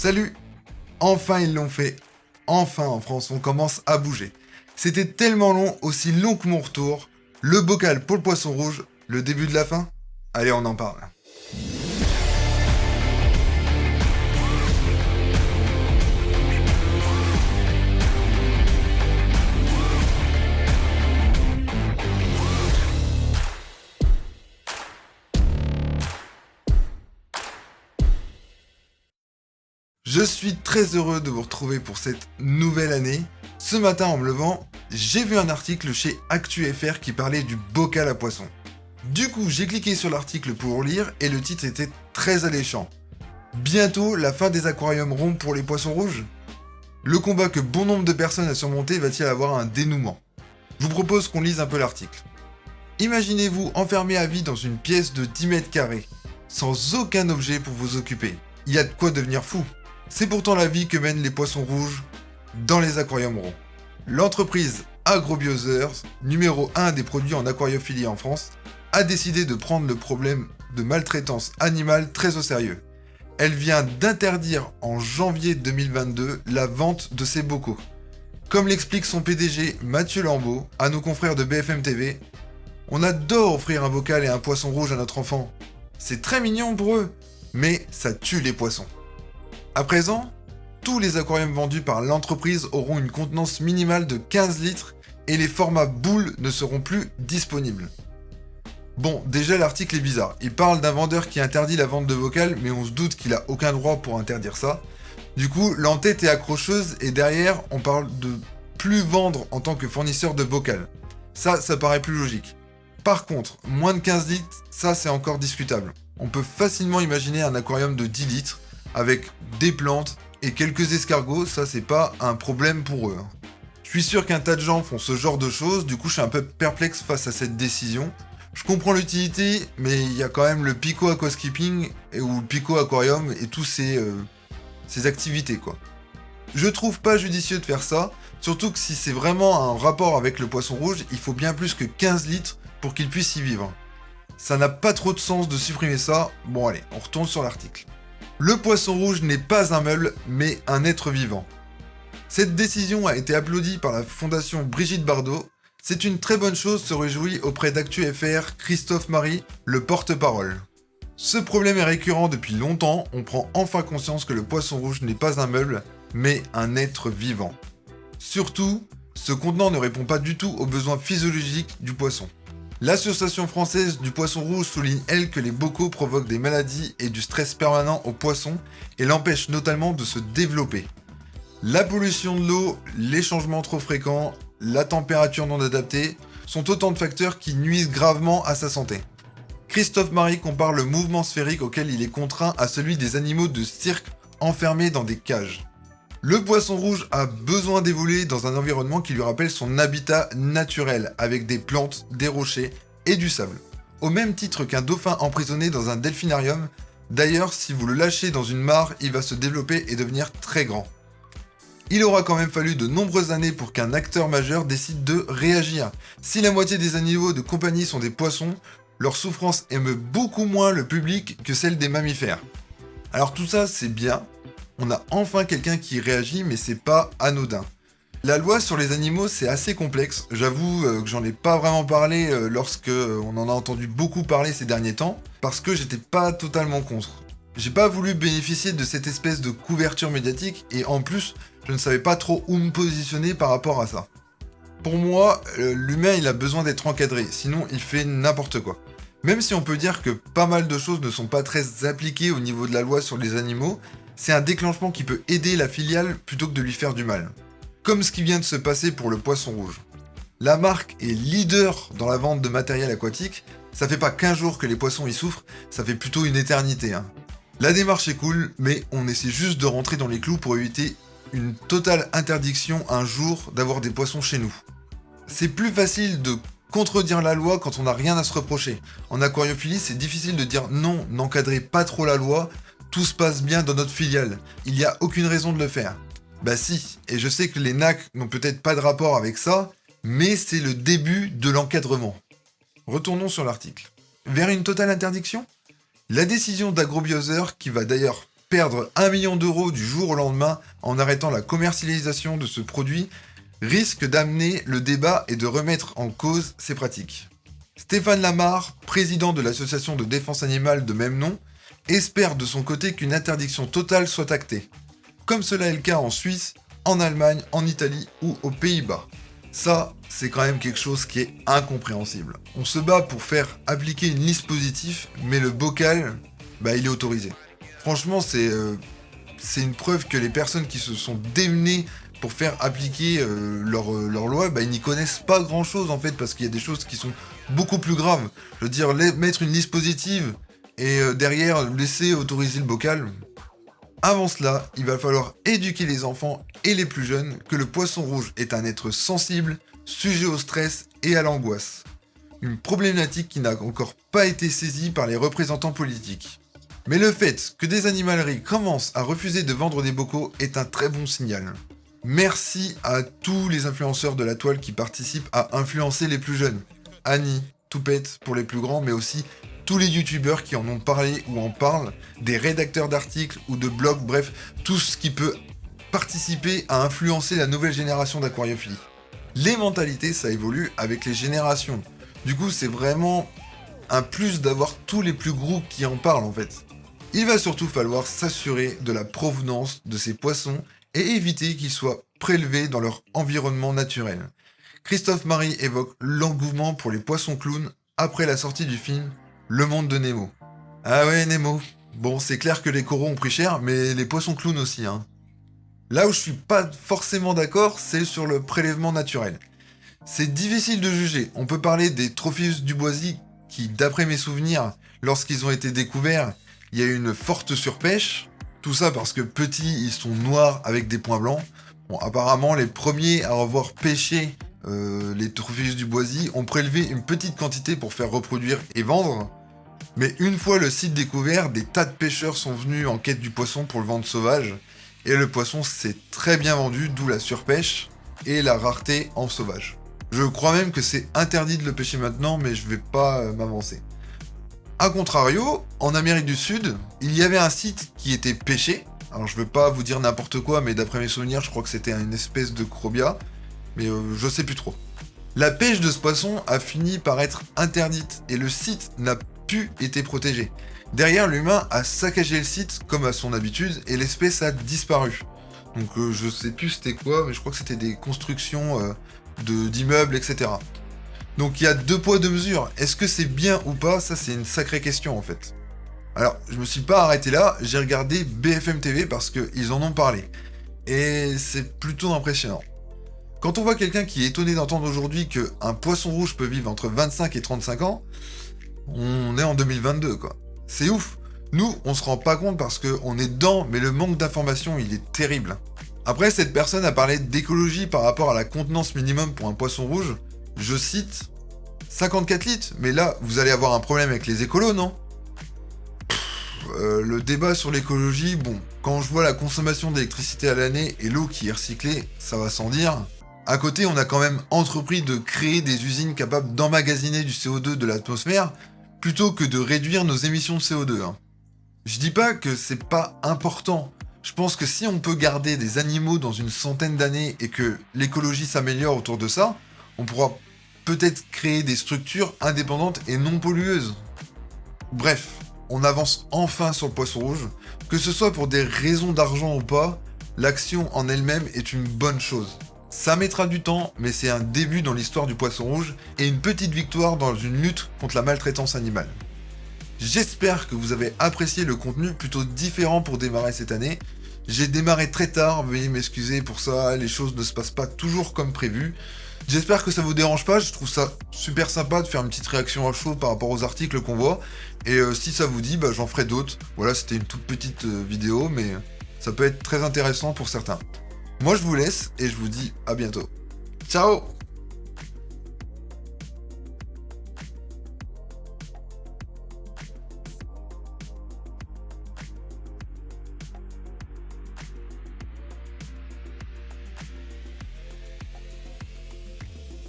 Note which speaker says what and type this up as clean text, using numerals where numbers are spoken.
Speaker 1: Salut! Enfin ils l'ont fait. Enfin en France, on commence à bouger. C'était tellement long, aussi long que mon retour. Le bocal pour le poisson rouge, le début de la fin? Allez, on en parle. Je suis très heureux de vous retrouver pour cette nouvelle année. Ce matin en me levant, j'ai vu un article chez ActuFR qui parlait du bocal à poisson. Du coup, j'ai cliqué sur l'article pour lire et le titre était très alléchant. Bientôt la fin des aquariums ronds pour les poissons rouges? Le combat que bon nombre de personnes a surmonté va-t-il avoir un dénouement? Je vous propose qu'on lise un peu l'article. Imaginez-vous enfermé à vie dans une pièce de 10 mètres carrés, sans aucun objet pour vous occuper. Il y a de quoi devenir fou. C'est pourtant la vie que mènent les poissons rouges dans les aquariums ronds. L'entreprise Agrobiosers, numéro 1 des produits en aquariophilie en France, a décidé de prendre le problème de maltraitance animale très au sérieux. Elle vient d'interdire en janvier 2022 la vente de ces bocaux. Comme l'explique son PDG Mathieu Lambeau à nos confrères de BFM TV, on adore offrir un bocal et un poisson rouge à notre enfant. C'est très mignon pour eux, mais ça tue les poissons. À présent, tous les aquariums vendus par l'entreprise auront une contenance minimale de 15 litres et les formats boules ne seront plus disponibles. Bon, déjà l'article est bizarre. Il parle d'un vendeur qui interdit la vente de bocal, mais on se doute qu'il a aucun droit pour interdire ça. Du coup, l'entête est accrocheuse et derrière, on parle de plus vendre en tant que fournisseur de bocal. Ça paraît plus logique. Par contre, moins de 15 litres, ça c'est encore discutable. On peut facilement imaginer un aquarium de 10 litres avec des plantes et quelques escargots, ça c'est pas un problème pour eux. Je suis sûr qu'un tas de gens font ce genre de choses, du coup je suis un peu perplexe face à cette décision. Je comprends l'utilité, mais il y a quand même le Pico Aquascaping ou le Pico Aquarium et tous ces activités quoi. Je trouve pas judicieux de faire ça, surtout que si c'est vraiment un rapport avec le poisson rouge, il faut bien plus que 15 litres pour qu'il puisse y vivre. Ça n'a pas trop de sens de supprimer ça. Bon allez, on retourne sur l'article. Le poisson rouge n'est pas un meuble, mais un être vivant. Cette décision a été applaudie par la fondation Brigitte Bardot. C'est une très bonne chose, se réjouit auprès d'ActuFR Christophe Marie, le porte-parole. Ce problème est récurrent depuis longtemps, on prend enfin conscience que le poisson rouge n'est pas un meuble, mais un être vivant. Surtout, ce contenant ne répond pas du tout aux besoins physiologiques du poisson. L'Association française du poisson rouge souligne, elle, que les bocaux provoquent des maladies et du stress permanent au poisson et l'empêchent notamment de se développer. La pollution de l'eau, les changements trop fréquents, la température non adaptée sont autant de facteurs qui nuisent gravement à sa santé. Christophe Marie compare le mouvement sphérique auquel il est contraint à celui des animaux de cirque enfermés dans des cages. Le poisson rouge a besoin d'évoluer dans un environnement qui lui rappelle son habitat naturel, avec des plantes, des rochers et du sable. Au même titre qu'un dauphin emprisonné dans un delphinarium, d'ailleurs si vous le lâchez dans une mare, il va se développer et devenir très grand. Il aura quand même fallu de nombreuses années pour qu'un acteur majeur décide de réagir. Si la moitié des animaux de compagnie sont des poissons, leur souffrance émeut beaucoup moins le public que celle des mammifères. Alors tout ça c'est bien, on a enfin quelqu'un qui réagit, mais c'est pas anodin. La loi sur les animaux, c'est assez complexe. J'avoue que j'en ai pas vraiment parlé lorsque on en a entendu beaucoup parler ces derniers temps, parce que j'étais pas totalement contre. J'ai pas voulu bénéficier de cette espèce de couverture médiatique, et en plus, je ne savais pas trop où me positionner par rapport à ça. Pour moi, l'humain il a besoin d'être encadré, sinon il fait n'importe quoi. Même si on peut dire que pas mal de choses ne sont pas très appliquées au niveau de la loi sur les animaux, c'est un déclenchement qui peut aider la filiale plutôt que de lui faire du mal. Comme ce qui vient de se passer pour le poisson rouge. La marque est leader dans la vente de matériel aquatique, ça fait pas 15 jours que les poissons y souffrent, ça fait plutôt une éternité. La démarche est cool, mais on essaie juste de rentrer dans les clous pour éviter une totale interdiction un jour d'avoir des poissons chez nous. C'est plus facile de contredire la loi quand on n'a rien à se reprocher. En aquariophilie, c'est difficile de dire non, n'encadrez pas trop la loi, tout se passe bien dans notre filiale, il n'y a aucune raison de le faire. Bah si, et je sais que les NAC n'ont peut-être pas de rapport avec ça, mais c'est le début de l'encadrement. Retournons sur l'article. Vers une totale interdiction ? La décision d'Agrobiosers, qui va d'ailleurs perdre 1 million d'euros du jour au lendemain en arrêtant la commercialisation de ce produit risque d'amener le débat et de remettre en cause ces pratiques. Stéphane Lamarre, président de l'association de défense animale de même nom, espère de son côté qu'une interdiction totale soit actée, comme cela est le cas en Suisse, en Allemagne, en Italie ou aux Pays-Bas. Ça, c'est quand même quelque chose qui est incompréhensible. On se bat pour faire appliquer une liste positive, mais le bocal, il est autorisé. Franchement, c'est une preuve que les personnes qui se sont démenées pour faire appliquer leur loi, ils n'y connaissent pas grand-chose en fait, parce qu'il y a des choses qui sont beaucoup plus graves. Je veux dire, mettre une liste positive et derrière laisser autoriser le bocal. Avant cela, il va falloir éduquer les enfants et les plus jeunes que le poisson rouge est un être sensible, sujet au stress et à l'angoisse. Une problématique qui n'a encore pas été saisie par les représentants politiques. Mais le fait que des animaleries commencent à refuser de vendre des bocaux est un très bon signal. Merci à tous les influenceurs de la toile qui participent à influencer les plus jeunes. Annie, Toupette pour les plus grands, mais aussi tous les youtubeurs qui en ont parlé ou en parlent, des rédacteurs d'articles ou de blogs, bref, tout ce qui peut participer à influencer la nouvelle génération d'aquariophilie. Les mentalités, ça évolue avec les générations. Du coup, c'est vraiment un plus d'avoir tous les plus gros qui en parlent en fait. Il va surtout falloir s'assurer de la provenance de ces poissons et éviter qu'ils soient prélevés dans leur environnement naturel. Christophe Marie évoque l'engouement pour les poissons clowns après la sortie du film Le Monde de Nemo. Ah ouais, Nemo. Bon, c'est clair que les coraux ont pris cher, mais les poissons clowns aussi, hein. Là où je suis pas forcément d'accord, c'est sur le prélèvement naturel. C'est difficile de juger. On peut parler des Tropheus duboisi qui, d'après mes souvenirs, lorsqu'ils ont été découverts, il y a eu une forte surpêche. Tout ça parce que petits, ils sont noirs avec des points blancs. Bon, apparemment, les premiers à avoir pêché les Tropheus duboisi ont prélevé une petite quantité pour faire reproduire et vendre. Mais une fois le site découvert, des tas de pêcheurs sont venus en quête du poisson pour le vendre sauvage. Et le poisson s'est très bien vendu, d'où la surpêche et la rareté en sauvage. Je crois même que c'est interdit de le pêcher maintenant, mais je vais pas m'avancer. A contrario, en Amérique du Sud, il y avait un site qui était pêché. Alors je veux pas vous dire n'importe quoi, mais d'après mes souvenirs, je crois que c'était une espèce de crobia, mais je sais plus trop. La pêche de ce poisson a fini par être interdite et le site n'a plus été protégé. Derrière, l'humain a saccagé le site comme à son habitude et l'espèce a disparu. Donc je sais plus c'était quoi, mais je crois que c'était des constructions d'immeubles, etc. Donc il y a 2 poids 2 mesures. Est-ce que c'est bien ou pas? Ça c'est une sacrée question en fait. Alors je me suis pas arrêté là, j'ai regardé BFM TV parce qu'ils en ont parlé. Et c'est plutôt impressionnant. Quand on voit quelqu'un qui est étonné d'entendre aujourd'hui qu'un poisson rouge peut vivre entre 25 et 35 ans, on est en 2022 quoi. C'est ouf. Nous, on se rend pas compte parce qu'on est dedans, mais le manque d'information, il est terrible. Après, cette personne a parlé d'écologie par rapport à la contenance minimum pour un poisson rouge. Je cite 54 litres, mais là, vous allez avoir un problème avec les écolos, non? Le débat sur l'écologie, bon, quand je vois la consommation d'électricité à l'année et l'eau qui est recyclée, ça va sans dire. À côté, on a quand même entrepris de créer des usines capables d'emmagasiner du CO2 de l'atmosphère, plutôt que de réduire nos émissions de CO2. Hein. Je dis pas que c'est pas important. Je pense que si on peut garder des animaux dans une centaine d'années et que l'écologie s'améliore autour de ça, on pourra peut-être créer des structures indépendantes et non pollueuses. Bref, on avance enfin sur le poisson rouge. Que ce soit pour des raisons d'argent ou pas, l'action en elle-même est une bonne chose. Ça mettra du temps, mais c'est un début dans l'histoire du poisson rouge et une petite victoire dans une lutte contre la maltraitance animale. J'espère que vous avez apprécié le contenu plutôt différent pour démarrer cette année. J'ai démarré très tard, veuillez m'excuser pour ça, les choses ne se passent pas toujours comme prévu. J'espère que ça vous dérange pas, je trouve ça super sympa de faire une petite réaction à chaud par rapport aux articles qu'on voit. Et si ça vous dit, j'en ferai d'autres. Voilà, c'était une toute petite vidéo, mais ça peut être très intéressant pour certains. Moi je vous laisse et je vous dis à bientôt. Ciao!